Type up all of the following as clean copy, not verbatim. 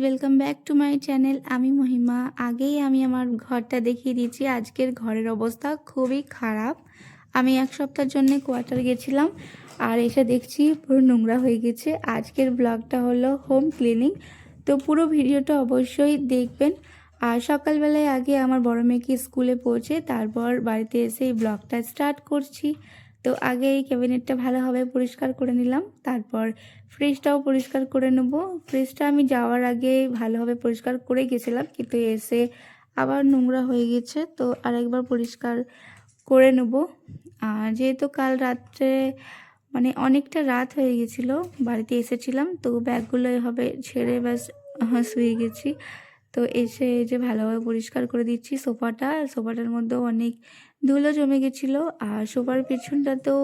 Welcome back to my channel. আমি মহিমা। আগেই আমি আমার ঘরটা দেখিয়ে দিয়েছি। আজকের ঘরের অবস্থা খুবই খারাপ। আমি এক সপ্তাহের জন্য কোয়ার্টার গেছিলাম আর এসে দেখছি পুরো নোংরা হয়ে গেছে। আজকের ব্লগটা হলো হোম ক্লিনিং, তো পুরো ভিডিওটা অবশ্যই দেখবেন। আর সকালবেলায় আগে আমার বড় মেয়েকে স্কুলে পৌঁছে তারপর বাড়িতে এসে এই ব্লগটা স্টার্ট করছি। তো আগে এই ক্যাবিনেটটা ভালোভাবে পরিষ্কার করে নিলাম, তারপর ফ্রিজটাও পরিষ্কার করে নেব। ফ্রিজটা আমি যাওয়ার আগে ভালোভাবে পরিষ্কার করে গেছিলাম, কিন্তু এসে আবার নোংরা হয়ে গেছে, তো আরেকবার পরিষ্কার করে নেব। আর যেহেতু কাল রাত্রে অনেকটা রাত হয়ে গেছিলো, বাড়িতে এসেছিলাম, তো ব্যাগগুলো এভাবে ছেড়ে ব্যাস শুয়ে গেছি। তো এসে যে ভালোভাবে পরিষ্কার করে দিচ্ছি সোফাটার মধ্যেও অনেক ধুলো জমে গেছিলো, আর সোফার পেছনটাতেও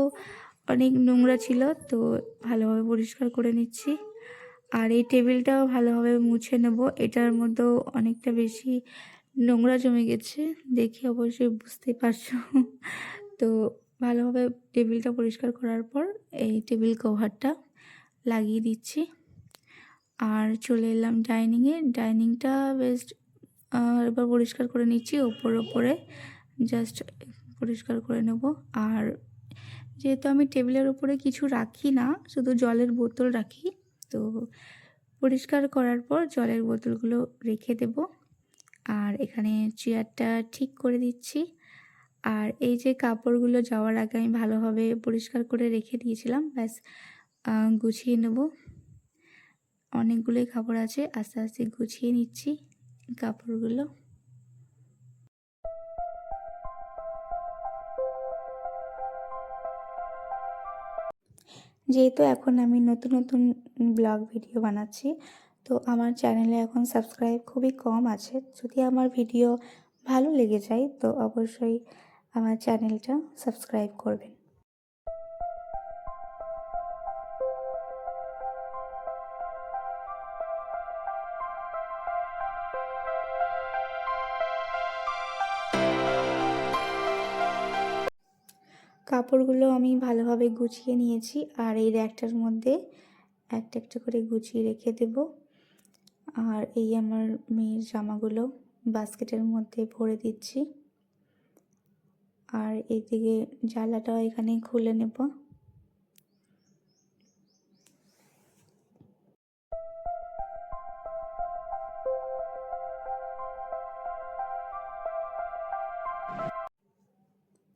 অনেক নোংরা ছিল, তো ভালোভাবে পরিষ্কার করে নিচ্ছি। আর এই টেবিলটাও ভালোভাবে মুছে নেব, এটার মধ্যেও অনেকটা বেশি নোংরা জমে গেছে, দেখে অবশ্যই বুঝতে পারছো। তো ভালোভাবে টেবিলটা পরিষ্কার করার পর এই টেবিল কভারটা লাগিয়ে দিচ্ছি। আর চলে এলাম ডাইনিংটা বেশ এবার পরিষ্কার করে নিচ্ছি, ওপরে জাস্ট পরিষ্কার করে নেব। আর যেহেতু আমি টেবিলের উপরে কিছু রাখি না, শুধু জলের বোতল রাখি, তো পরিষ্কার করার পর জলের বোতলগুলো রেখে দেব। আর এখানে চেয়ারটা ঠিক করে দিচ্ছি। আর এই যে কাপড়গুলো যাওয়ার আগে আমি ভালোভাবে পরিষ্কার করে রেখে দিয়েছিলাম, ব্যাস গুছিয়ে নেব। অনেকগুলোই কাপড় আছে, আস্তে আস্তে গুছিয়ে নিচ্ছি কাপড়গুলো। যেহেতু এখন আমি নতুন নতুন ব্লগ ভিডিও বানাচ্ছি, তো আমার চ্যানেলে এখন সাবস্ক্রাইব খুবই কম আছে। যদি আমার ভিডিও ভালো লেগে যায় তো অবশ্যই আমার চ্যানেলটা সাবস্ক্রাইব করবেন। কাপড়গুলো আমি ভালোভাবে গুছিয়ে নিয়েছি, আর এই র্যাকটার মধ্যে একটা একটা করে গুছিয়ে রেখে দেব। আর এই আমার মেয়ের জামাগুলো বাস্কেটের মধ্যে ভরে দিচ্ছি। আর এইদিকে জানলাটাও এখানে খুলে নেব।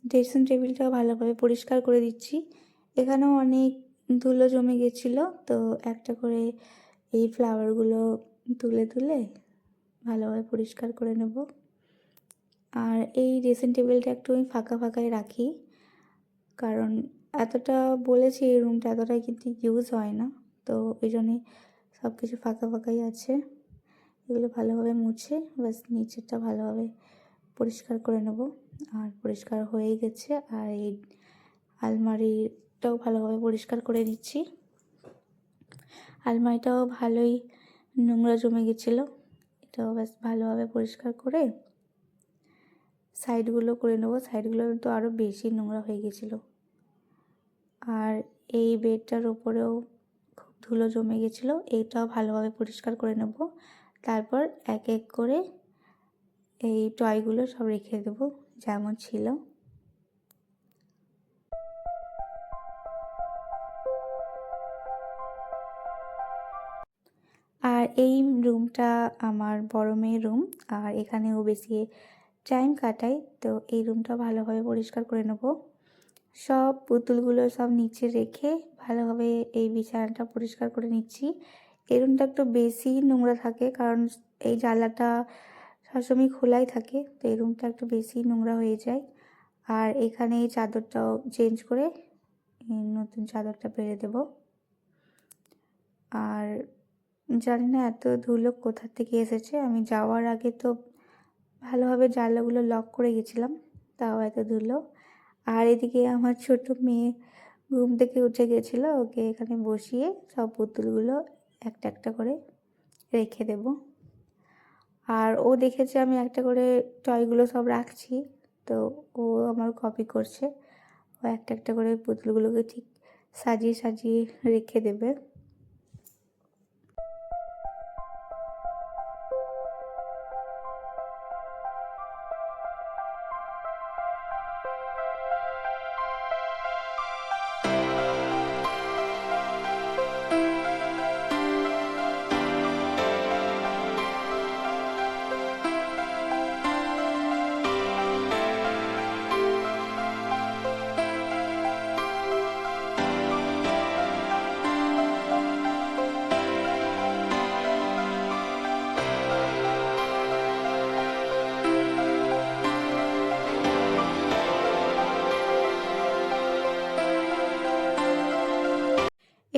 ড্রেসিং টেবিলটাও ভালোভাবে পরিষ্কার করে দিচ্ছি। এখানেও অনেক ধুলো জমে গেছিলো, তো একটা করে এই ফ্লাওয়ারগুলো তুলে তুলে ভালোভাবে পরিষ্কার করে নেব। আর এই ড্রেসিং টেবিলটা একটু আমি ফাঁকা ফাঁকাই রাখি, কারণ এতটা বলেছি এই রুমটা এতটাই কিন্তু ইউজ হয় না, তো ওই জন্যে সব কিছু ফাঁকা ফাঁকাই আছে। এগুলো ভালোভাবে মুছে ব্যাস নিচেরটা ভালোভাবে পরিষ্কার করে নেব। আর পরিষ্কার হয়ে গেছে। আর এই আলমারিটাও ভালোভাবে পরিষ্কার করে নিচ্ছি। আলমারিটাও ভালোই নোংরা জমে গেছিলো, এটাও ব্যাস ভালোভাবে পরিষ্কার করে সাইডগুলো করে নেব। সাইডগুলো তো আরও বেশি নোংরা হয়ে গেছিলো। আর এই বেডটার ওপরেও খুব ধুলো জমে গেছিলো, এইটাও ভালোভাবে পরিষ্কার করে নেব। তারপর এক এক করে এই টয়গুলো সব রেখে দেবো যেমন ছিল। আর এই রুমটা আমার বড় মেয়ের রুম, আর এখানেও বেশি টাইম কাটাই, তো এই রুমটা ভালোভাবে পরিষ্কার করে নেব। সব পুতুলগুলো সব নিচে রেখে ভালোভাবে এই বিছানাটা পরিষ্কার করে নিচ্ছি। এই রুমটা একটু বেশি নোংরা থাকে, কারণ এই জানলাটা সবসময় খোলাই থাকে, তো এই রুমটা একটু বেশি নোংরা হয়ে যায়। আর এখানে এই চাদরটাও চেঞ্জ করে নতুন চাদরটা পেরে দেব। আর জানি না এত ধুলো কোথা থেকে এসেছে, আমি যাওয়ার আগে তো ভালোভাবে জানলাগুলো লক করে গেছিলাম, তাও এত ধুলো। আর এদিকে আমার ছোট মেয়ে ঘুম থেকে উঠে গেছিলো, ওকে এখানে বসিয়ে সব পুতুলগুলো একটা একটা করে রেখে দেব। আর ও দেখেছে আমি একটা করে টয়গুলো সব রাখছি, তো ও আমার কপি করছে। ও একটা একটা করে পুতুলগুলোকে ঠিক সাজিয়ে সাজিয়ে রেখে দেবে।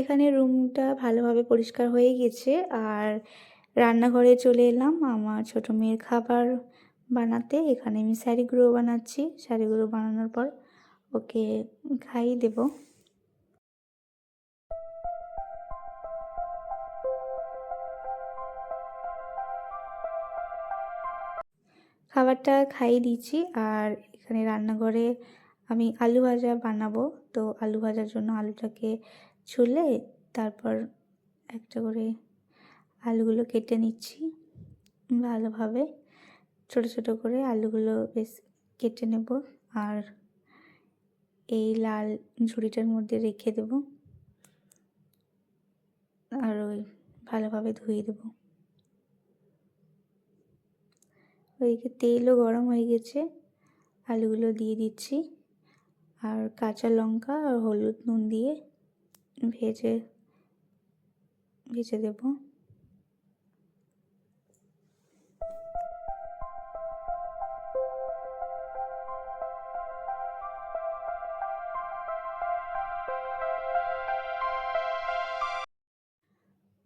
এখানে রুমটা ভালোভাবে পরিষ্কার হয়ে গেছে। আর রান্নাঘরে চলে এলাম আমার ছোট মেয়ের খাবার বানাতে। এখানে আমি স্যারিগুলো বানাচ্ছি। স্যারিগুলো বানানোর পর ওকে খাইয়ে দেব। খাবারটা খাইয়ে দিচ্ছি। আর এখানে রান্নাঘরে আমি আলু ভাজা বানাবো। তো আলু ভাজার জন্য আলুটাকে ছুলে তারপর একটা করে আলুগুলো কেটে নিচ্ছি ভালোভাবে। ছোট ছোট করে আলুগুলো বেশ কেটে নেব। আর এই লাল ঝুড়িটার মধ্যে রেখে দেব। আর ওই ভালোভাবে ধুয়ে দেব। ওইদিকে তেলও গরম হয়ে গেছে। আলুগুলো দিয়ে দিচ্ছি। আর কাঁচা লঙ্কা আর হলুদ নুন দিয়ে ভেজে দেব।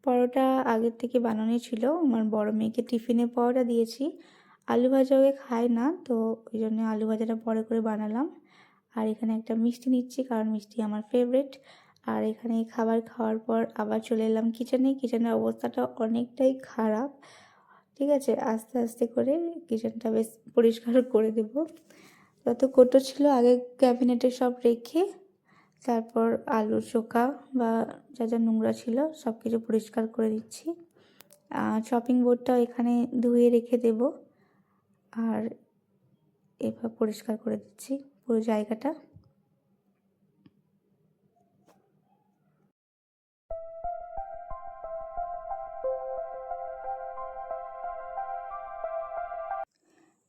পরোটা আগের থেকে বানানোই ছিল। আমার বড় মেয়েকে টিফিনে পরোটা দিয়েছি। আলু ভাজা ওকে খায় না, তো ওই জন্য আলু ভাজাটা পরে করে বানালাম। আর এখানে একটা মিষ্টি নিচ্ছি, কারণ মিষ্টি আমার ফেভারিট। আর এখানে খাবার খাওয়ার পর আবার চলে এলাম কিচেনে। কিচেনের অবস্থাটা অনেকটাই খারাপ। ঠিক আছে, আস্তে আস্তে করে কিচেনটা বেশ পরিষ্কার করে দেব। যত কৌটো ছিল আগে ক্যাবিনেটে সব রেখে তারপর আলুর চোখা বা যা যা নোংরা ছিল সব কিছু পরিষ্কার করে দিচ্ছি। চপিং বোর্ডটাও এখানে ধুয়ে রেখে দেব। আর এবার পরিষ্কার করে দিচ্ছি পুরো জায়গাটা।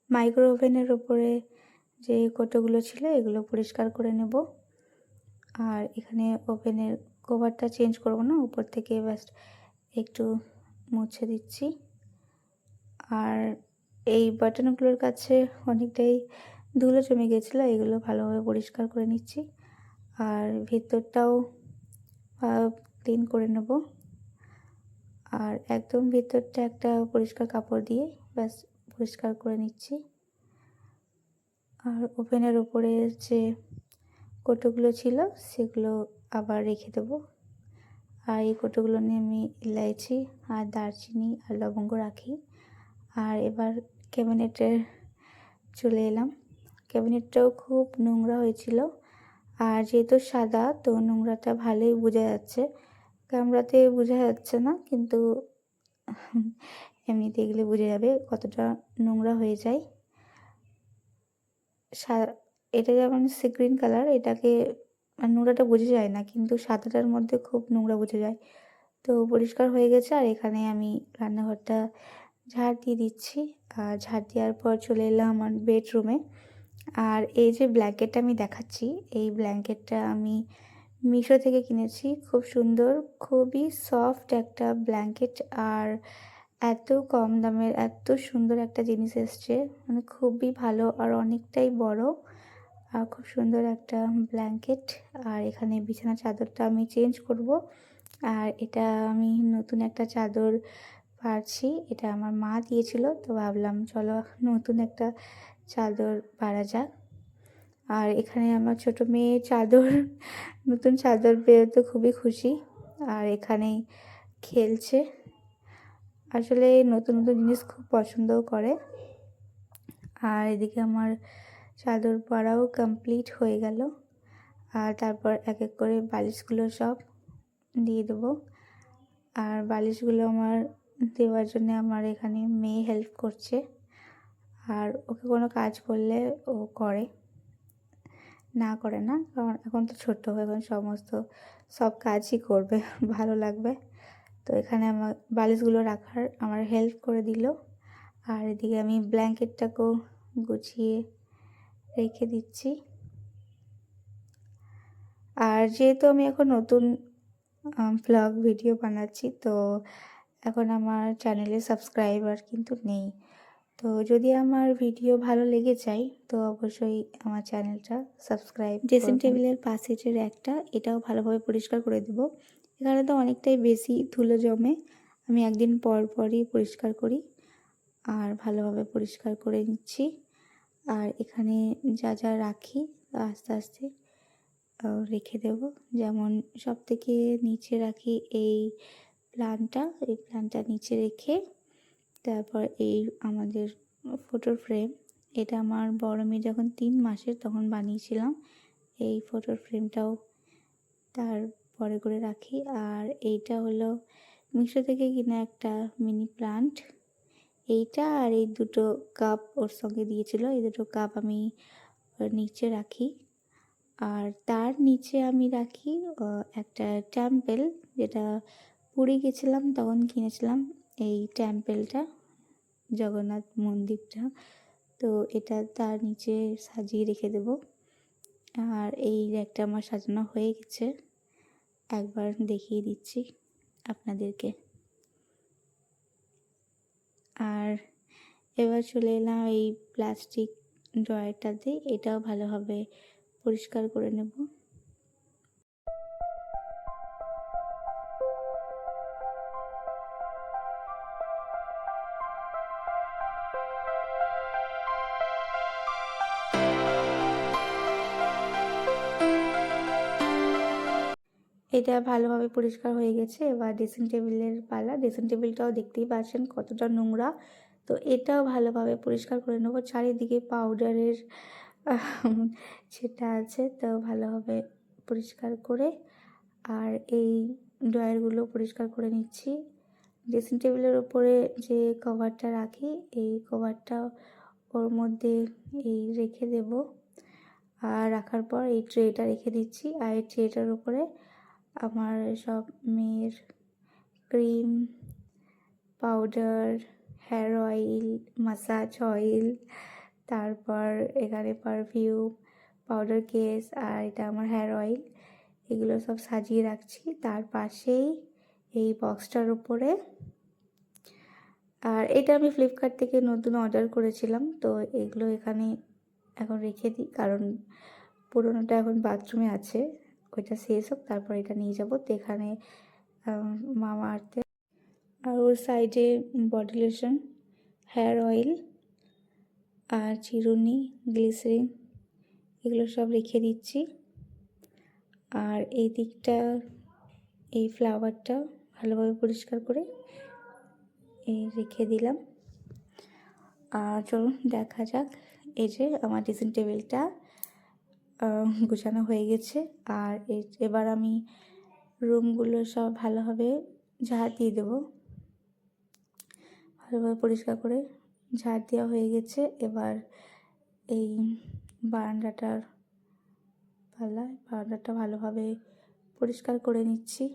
মাইক্রো ওভেনের ওপরে যে কৌটোগুলো ছিল এগুলো পরিষ্কার করে নেব। আর এখানে ওভেনের কভারটা চেঞ্জ করব না, উপর থেকে ব্যাস একটু মুছে দিচ্ছি। আর এই বাটনগুলোর কাছে অনেকটাই ধুলো জমে গেছিলো, এগুলো ভালোভাবে পরিষ্কার করে নিচ্ছি। আর ভেতরটাও ক্লিন করে নেব। আর একদম ভেতরটা একটা পরিষ্কার কাপড় দিয়ে ব্যাস পরিষ্কার করে নিচ্ছি। আর ওভেনের উপরে যে কৌটোগুলো ছিল সেগুলো আবার রেখে দেবো। আর এই কৌটোগুলো নিয়ে আমি ইলাইচি আর দারচিনি আর লবঙ্গ রাখি। আর এবার ক্যাবিনেটে চলে এলাম। ক্যাবিনেটটাও খুব নোংরা হয়েছিল। আর যেহেতু সাদা, তো নোংরাটা ভালোই বোঝা যাচ্ছে। ক্যামেরাতে বোঝা যাচ্ছে না, কিন্তু এমনিতে এগুলো বোঝা যাবে কতটা নোংরা হয়ে যায়। এটা যেমন সি গ্রিন কালার, এটাকে নোংরাটা বোঝা যায় না, কিন্তু সাদাটার মধ্যে খুব নোংরা বোঝা যায়। তো পরিষ্কার হয়ে গেছে। আর এখানে আমি রান্নাঘরটা ঝাড় দিয়ে দিচ্ছি। আর ঝাড় দেওয়ার পর চলে এলাম আমার বেডরুমে। আর এই যে ব্ল্যাঙ্কেটটা আমি দেখাচ্ছি, এই ব্ল্যাঙ্কেটটা আমি মিশো থেকে কিনেছি। খুব সুন্দর, খুবই সফট একটা ব্ল্যাঙ্কেট। আর এত কম দামের এত সুন্দর একটা জিনিস এসছে, মানে খুবই ভালো আর অনেকটাই বড়। আর খুব সুন্দর একটা ব্ল্যাঙ্কেট। আর এখানে বিছানা চাদরটা আমি চেঞ্জ করব। আর এটা আমি নতুন একটা চাদর পারছি, এটা আমার মা দিয়েছিল, তো ভাবলাম চলো নতুন একটা চাদর পারা যাক। আর এখানে আমার ছোট মেয়ে নতুন চাদর পেয়ে তো খুবই খুশি। আর এখানেই খেলছে। আসলে নতুন নতুন জিনিস খুব পছন্দও করে। আর এদিকে আমার চাদর পরাও কমপ্লিট হয়ে গেল। আর তারপর এক এক করে বালিশগুলো সব দিয়ে দেবো। আর বালিশগুলো আমার দেওয়ার জন্য আমার এখানে মেয়ে হেল্প করছে। আর ওকে কোনো কাজ বললে ও করে, না করে না, কারণ এখন তো ছোট্ট, এখন সব কাজই করবে, ভালো লাগবে। তো এখানে আমার বালিশগুলো রাখার আমার হেল্প করে দিল। আর এদিকে আমি ব্ল্যাঙ্কেটটাকেও গুছিয়ে রেখে দিচ্ছি। আর যেহেতু আমি এখন নতুন ব্লগ ভিডিও বানাচ্ছি, তো এখন আমার চ্যানেলে সাবস্ক্রাইবার কিন্তু নেই। তো যদি আমার ভিডিও ভালো লেগে যায় তো অবশ্যই আমার চ্যানেলটা সাবস্ক্রাইব। ড্রেসিং টেবিলের পাশে যে র্যাকটা, এটাও ভালোভাবে পরিষ্কার করে দেব। এখানে তো অনেকটাই বেশি ধুলো জমে, আমি একদিন পর পরই পরিষ্কার করি আর ভালোভাবে পরিষ্কার করে নিচ্ছি। আর এখানে যা যা রাখি আস্তে আস্তে রেখে দেব। যেমন সবথেকে নিচে রাখি এই প্ল্যান্টটা নিচে রেখে তারপর এই আমাদের ফটোর ফ্রেম, এটা আমার বড় মেয়ে যখন 3 মাসের তখন বানিয়েছিলাম। এই ফটোর ফ্রেমটাও তারপরে করে রাখি। আর এইটা হলো মিশো থেকে কিনা একটা মিনি প্লান্ট। এইটা আর এই দুটো কাপ ওর সঙ্গে দিয়েছিল, এই দুটো কাপ আমি নিচে রাখি। আর তার নিচে আমি রাখি একটা টেম্পল, যেটা পুরী গেছিলাম তখন কিনেছিলাম এই টেম্পলটা, জগন্নাথ মন্দিরটা। তো এটা তার নিচে সাজিয়ে রেখে দেব। আর এই র্যাকটা আমার সাজানো হয়ে গেছে, একবার দেখিয়ে দিচ্ছি আপনাদেরকে। আর এবার চলে এলাম এই প্লাস্টিক ড্রয়ারটাতে, এটাও ভালোভাবে পরিষ্কার করে নেব। এটা ভালোভাবে পরিষ্কার হয়ে গেছে। এবার ড্রেসিং টেবিলের পালা। ড্রেসিং টেবিলটাও দেখতেই পাচ্ছেন কতটা নোংরা, তো এটাও ভালোভাবে পরিষ্কার করে নেব। চারিদিকে পাউডারের ছেটা আছে, তো ভালোভাবে পরিষ্কার করে আর এই ড্রয়ারগুলো পরিষ্কার করে নিচ্ছি। ড্রেসিং টেবিলের ওপরে যে কভারটা রাখি, এই কভারটা ওর মধ্যে এই রেখে দেব। আর রাখার পর এই ট্রেটা রেখে দিচ্ছি। আর এই ট্রেটার উপরে আমার সব মেয়ের cream, powder, hair oil, massage oil, তারপর এখানে পারফিউম, পাউডার কেস, আর এটা আমার হেয়ার অয়েল, এগুলো সব সাজিয়ে রাখছি। তার পাশেই এই বক্সটার উপরে, আর এটা আমি ফ্লিপকার্ট থেকে নতুন অর্ডার করেছিলাম, তো এগুলো এখানে এখন রেখে দিই, কারণ পুরোনোটা এখন বাথরুমে আছে, ওইটা শেষ হোক তারপর এটা নিয়ে যাব। তো এখানে মামাআর্থের, আর ওর সাইডে বডি লোশন, হেয়ার অয়েল আর চিরুনি, গ্লিসারিন, এগুলো সব রেখে দিচ্ছি। আর এই দিকটা এই ফ্লাওয়ারটা ভালোভাবে পরিষ্কার করে এই রেখে দিলাম। আর চলুন দেখা যাক। এই যে আমার ড্রেসিং টেবিলটা গুছানো হয়ে গেছে। আর এবার আমি রুমগুলো সব ভালোভাবে ঝাড় দিয়ে দেবো। ভালোভাবে পরিষ্কার করে ঝাড় দেওয়া হয়ে গেছে। এবার এই বারান্দাটার পালা, বারান্দাটা ভালোভাবে পরিষ্কার করে নিচ্ছি।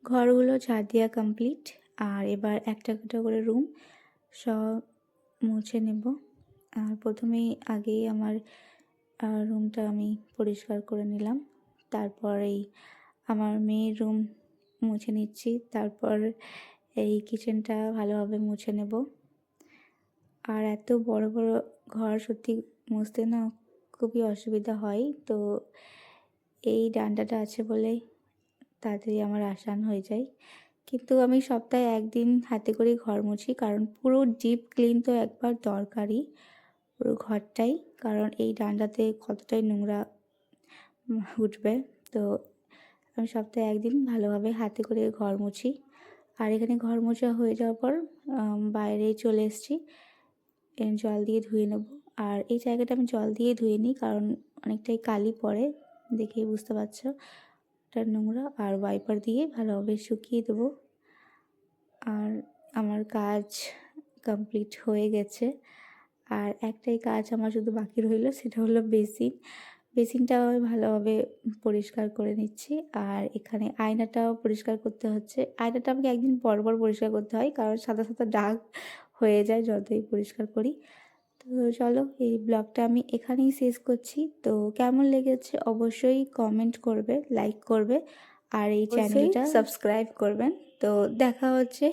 ঘরগুলো ঝাড় দেওয়া কমপ্লিট। আর এবার একটা একটা করে রুম সব মুছে নেব। আর প্রথমেই আগেই আমার রুমটা আমি পরিষ্কার করে নিলাম। তারপরেই আমার মেয়ের রুম মুছে নিচ্ছি। তারপর এই কিচেনটা ভালোভাবে মুছে নেব। আর এত বড় বড় ঘর সত্যি মুছতে না খুবই অসুবিধা হয়, তো এই ডান্ডাটা আছে বলে তাড়াতাড়ি আমার আসান হয়ে যায়। কিন্তু আমি সপ্তাহে একদিন হাতে করে ঘর মুছি, কারণ পুরো ডিপ ক্লিন তো একবার দরকারই পুরো ঘরটাই, কারণ এই ডান্ডাতে কতটাই নোংরা উঠবে। তো আমি সপ্তাহে একদিন ভালোভাবে হাতে করে ঘর মুছি। আর এখানে ঘর মোছা হয়ে যাওয়ার পর বাইরে চলে এসেছি, জল দিয়ে ধুয়ে নেব। আর এই জায়গাটা আমি জল দিয়ে ধুয়ে নিই, কারণ অনেকটাই কালি পড়ে, দেখেই বুঝতে পারছো। একটা নোংরা, আর ওয়াইপার দিয়ে ভালোভাবে শুকিয়ে দেবো। আর আমার কাজ কমপ্লিট হয়ে গেছে, আর একটাই কাজ আমার শুধু বাকি রইল, সেটা হলো বেসিনটাও আমি ভালোভাবে পরিষ্কার করে নিচ্ছি। আর এখানে আয়নাটাও পরিষ্কার করতে হচ্ছে। আয়নাটা আমাকে একদিন পর পর পরিষ্কার করতে হয়, কারণ সাদা সাদা দাগ হয়ে যায় যতই পরিষ্কার করি। তো চলো, এই ব্লগটা আমি এখানেই শেষ করছি। তো কেমন লেগেছে অবশ্যই কমেন্ট করবে, লাইক করবে, আর এই চ্যানেলটা সাবস্ক্রাইব করবেন। তো দেখা হচ্ছে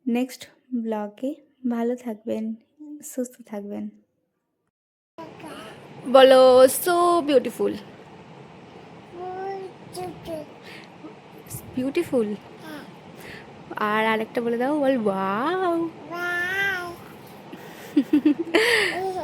নেক্সট ব্লগে। ভালো থাকবেন, সুস্থ থাকবেন। বলো সো বিউটিফুল। বিউটিফুল। আর আরেকটা বলে দাও, বল ওয়াও।